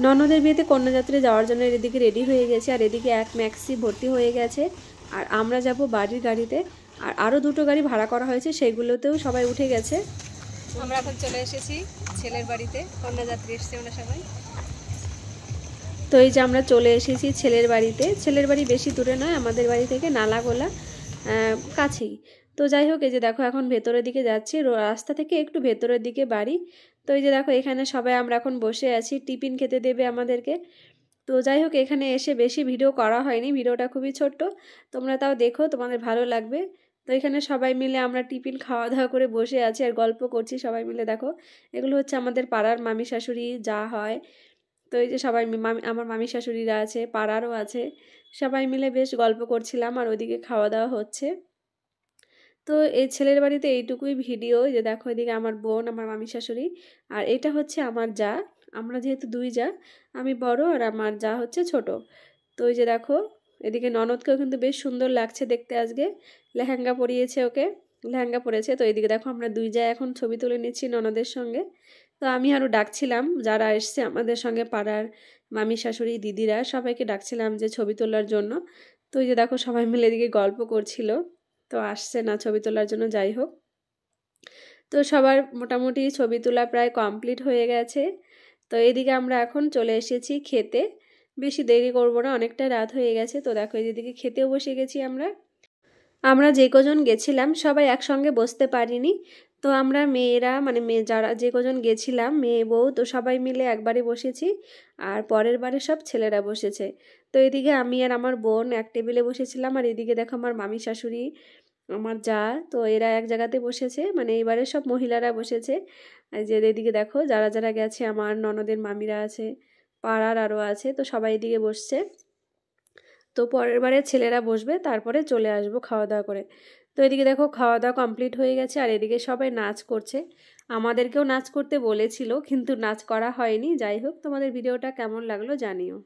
ননদের বিয়েতে কন্যাযাত্রায় যাওয়ার জন্য এদিকে রেডি হয়ে গেছে, আর এদিকে এক ম্যাক্সি ভর্তি হয়ে গেছে। আর আমরা যাব বাড়ির গাড়িতে, আর আরও দুটো গাড়ি ভাড়া করা হয়েছে, সেইগুলোতেও সবাই উঠে গেছে। আমরা এখন চলে এসেছি ছেলের বাড়িতে, কন্যাযাত্রী এসেছে আমরা সবাই। তো এই যে আমরা চলে এসেছি ছেলের বাড়িতে। ছেলের বাড়ি বেশি দূরে নয়, আমাদের বাড়ি থেকে নালাগোলা কাছেই। তো যাই হোক, এই যে দেখো এখন ভেতরের দিকে যাচ্ছি, রাস্তা থেকে একটু ভেতরের দিকে বাড়ি। তো এই যে দেখো এখানে সবাই আমরা এখন বসে আছি, টিফিন খেতে দেবে আমাদেরকে। তো যাই হোক, এখানে এসে বেশি ভিডিও করা হয়নি, ভিডিওটা খুবই ছোট্ট, তোমরা তাও দেখো, তোমাদের ভালো লাগবে। তো এখানে সবাই মিলে আমরা টিফিন খাওয়া দাওয়া করে বসে আছি আর গল্প করছি সবাই মিলে। দেখো এগুলো হচ্ছে আমাদের পাড়ার মামি শাশুড়ি যা হয়। তো এই যে সবাই আমার মামি শাশুড়িরা আছে, পাড়ারও আছে, সবাই মিলে বেশ গল্প করছিলাম আর ওইদিকে খাওয়া দাওয়া হচ্ছে। তো এই ছেলের বাড়িতে এইটুকুই ভিডিও। যে দেখো এদিকে আমার বোন, আমার মামি শাশুড়ি, আর এটা হচ্ছে আমার যা। আমরা যেহেতু দুই যা, আমি বড় আর আমার যা হচ্ছে ছোট। তো এই যে দেখো এদিকে ননদকেও কিন্তু বেশ সুন্দর লাগছে দেখতে, আজকে লেহেঙ্গা পরিয়েছে ওকে, লেহেঙ্গা পরেছে। তো এইদিকে দেখো আমরা দুই যা এখন ছবি তুলে নিচ্ছি ননদের সঙ্গে। তো আমি আরও ডাকছিলাম যারা এসছে আমাদের সঙ্গে, পাড়ার মামি শাশুড়ি দিদিরা সবাইকে ডাকছিলাম যে ছবি তোলার জন্য। তো এই যে দেখো সবাই মিলে এদিকে গল্প করছিল, তো আসছে না ছবি তোলার জন্য। যাই হোক, তো সবার মোটামুটি ছবি তোলা প্রায় কমপ্লিট হয়ে গেছে। তো এদিকে আমরা এখন চলে এসেছি খেতে, বেশি দেরি করব না, অনেকটা রাত হয়ে গেছে। তো দেখো এদিকে খেতেও বসে গেছি আমরা যে কজন গেছিলাম সবাই একসঙ্গে বসতে পারিনি। তো আমরা মেয়েরা মানে যারা যে কজন গেছিলাম মেয়ে বউ, তো সবাই মিলে একবারে বসেছি, আর পরের বারে সব ছেলেরা বসেছে। তো এদিকে আমি আর আমার বোন এক টেবিলে বসেছিলাম, আর এদিকে দেখো আমার মামি শাশুড়ি, আমার যা, তো এরা এক জায়গাতে বসেছে, মানে এবারে সব মহিলারা বসেছে। যে এদিকে দেখো যারা যারা গেছে, আমার ননদের মামিরা আছে, পাড়ার আরও আছে, তো সবাই এদিকে বসছে। তো পরের বারে ছেলেরা বসবে, তারপরে চলে আসবো খাওয়া দাওয়া করে। তো এদিকে দেখো খাওয়া দাওয়া কমপ্লিট হয়ে গেছে, আর এদিকে সবাই নাচ করছে। আমাদেরকেও নাচ করতে বলেছিল, কিন্তু নাচ করা হয়নি। যাই হোক, তোমাদের ভিডিওটা কেমন লাগলো জানিও।